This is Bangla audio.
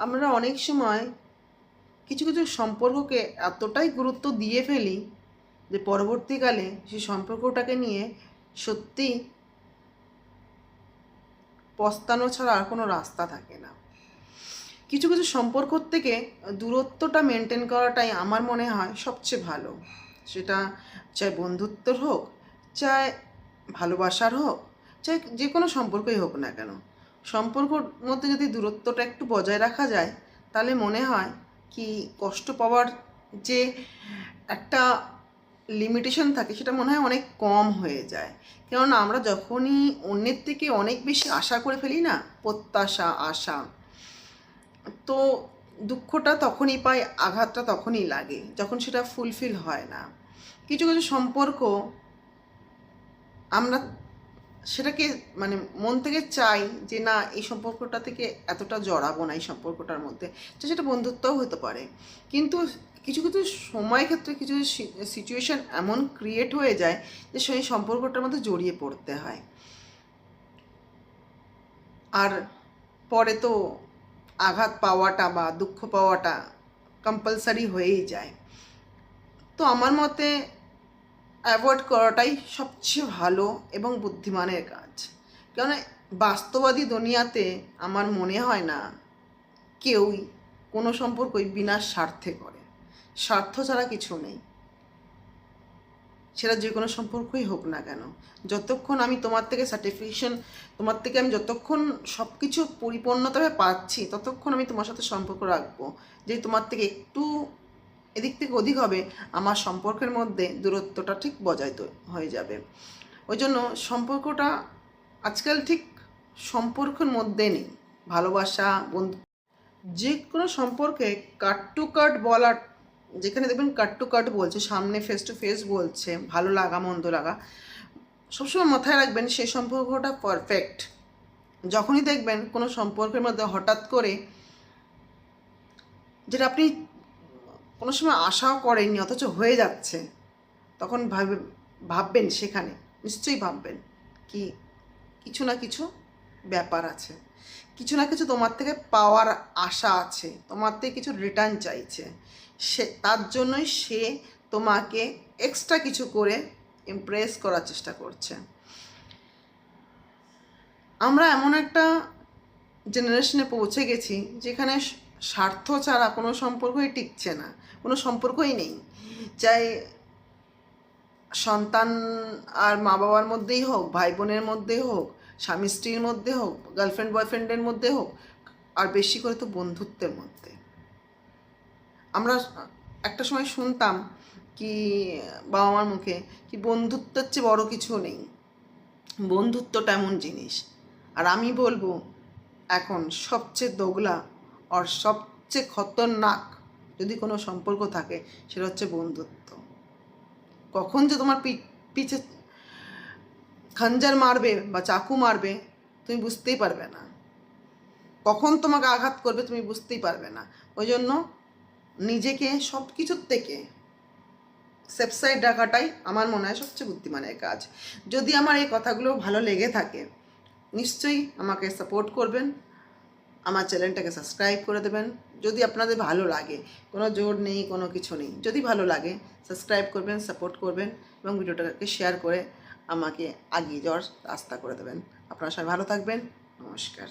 আমরা অনেক সময় কিছু কিছু সম্পর্ককে এতটাই গুরুত্ব দিয়ে ফেলি যে পরবর্তীকালে সেই সম্পর্কটাকে নিয়ে সত্যি পস্তানো ছাড়া আর কোনো রাস্তা থাকে না। কিছু কিছু সম্পর্ক থেকে দূরত্বটা মেনটেন করাটাই আমার মনে হয় সবচেয়ে ভালো। সেটা চাই বন্ধুত্বর হোক, চাই ভালোবাসার হোক, চাই যে কোনো সম্পর্কই হোক না কেন, সম্পর্কর মধ্যে যদি দূরত্বটা একটু বজায় রাখা যায় তাহলে মনে হয় কি কষ্ট পাওয়ার যে একটা লিমিটেশন থাকে সেটা মনে হয় অনেক কম হয়ে যায়। কেননা আমরা যখনই অন্যের থেকে অনেক বেশি আশা করে ফেলি না, প্রত্যাশা আশা, তো দুঃখটা তখনই পাই, আঘাতটা তখনই লাগে যখন সেটা ফুলফিল হয় না। কিছু কিছু সম্পর্ক আমরা সেটাকে মানে মন থেকে চাই যে না এই সম্পর্কটা থেকে এতটা জড়াবো না এই সম্পর্কটার মধ্যে, তো সেটা বন্ধুত্বও হতে পারে। কিন্তু কিছু কিছু সময় ক্ষেত্রে কিছু সিচুয়েশান এমন ক্রিয়েট হয়ে যায় যে সেই সম্পর্কটার মধ্যে জড়িয়ে পড়তে হয়, আর পরে তো আঘাত পাওয়াটা বা দুঃখ পাওয়াটা কম্পালসারি হয়েই যায়। তো আমার মতে অ্যাভয়েড করাটাই সবচেয়ে ভালো এবং বুদ্ধিমানের কাজ। কেন বাস্তববাদী দুনিয়াতে আমার মনে হয় না কেউই কোনো সম্পর্কই বিনা স্বার্থে করে। স্বার্থ ছাড়া কিছু নেই, সেটা যে কোনো সম্পর্কই হোক না কেন। যতক্ষণ আমি তোমার থেকে সার্টিফিকেশন, তোমার থেকে আমি যতক্ষণ সব কিছু পরিপূর্ণতাভাবে পাচ্ছি ততক্ষণ আমি তোমার সাথে সম্পর্ক রাখবো। যে তোমার থেকে একটু এদিক থেকে অধিক হবে আমার সম্পর্কের মধ্যে দূরত্বটা ঠিক বজায় হয়ে যাবে। ওই জন্য সম্পর্কটা আজকাল ঠিক সম্পর্কের মধ্যে নেই, ভালোবাসা বন্ধু যে কোনো সম্পর্কে কাট টু কাট বলার, যেখানে দেখবেন কাট টু কাট বলছে, সামনে ফেস টু ফেস বলছে, ভালো লাগা মন্দ লাগা, সবসময় মাথায় রাখবেন সেই সম্পর্কটা পারফেক্ট। যখনই দেখবেন কোনো সম্পর্কের মধ্যে হঠাৎ করে যেটা আপনি কোনো সময় আশাও করেননি অথচ হয়ে যাচ্ছে, তখন ভাববেন, সেখানে নিশ্চয়ই ভাববেন কি কিছু না কিছু ব্যাপার আছে, কিছু না কিছু তোমার থেকে পাওয়ার আশা আছে, তোমার থেকে কিছু রিটার্ন চাইছে, সে তার জন্যই সে তোমাকে এক্সট্রা কিছু করে ইমপ্রেস করার চেষ্টা করছে। আমরা এমন একটা জেনারেশনে পৌঁছে গেছি যেখানে স্বার্থ ছাড়া কোনো সম্পর্কই টিকছে না, কোনো সম্পর্কই নেই। চাই সন্তান আর মা বাবার মধ্যেই হোক, ভাই বোনের মধ্যে হোক, স্বামী স্ত্রীর মধ্যে হোক, গার্লফ্রেন্ড বয়ফ্রেন্ডের মধ্যে হোক, আর বেশি করে তো বন্ধুত্বের মধ্যে। আমরা একটা সময় শুনতাম কি বাবা মার মুখে কি বন্ধুত্বের চেয়ে বড় কিছু নেই, বন্ধুত্বটা এমন জিনিস। আর আমি বলবো এখন সবচেয়ে দোগলা আর সবচেয়ে খতরনাক যদি কোনো সম্পর্ক থাকে সেটা হচ্ছে বন্ধুত্ব। কখন যে তোমার পিছে খঞ্জার মারবে বা চাকু মারবে তুমি বুঝতেই পারবে না, কখন তোমাকে আঘাত করবে তুমি বুঝতেই পারবে না। ওই জন্য নিজেকে সব কিছুর থেকে সেফ সাইড রাখাটাই আমার মনে হয় সবচেয়ে বুদ্ধিমানের কাজ। যদি আমার এই কথাগুলো ভালো লেগে থাকে নিশ্চয়ই আমাকে সাপোর্ট করবেন, আমার চ্যানেলটাকে সাবস্ক্রাইব করে দেবেন। যদি আপনাদের ভালো লাগে, কোনো জোর নেই, কোনো কিছু নেই, যদি ভালো লাগে সাবস্ক্রাইব করবেন, সাপোর্ট করবেন এবং ভিডিওটাকে শেয়ার করে আমাকে এগিয়ে যাওয়ার রাস্তা করে দেবেন। আপনারা সবাই ভালো থাকবেন। নমস্কার।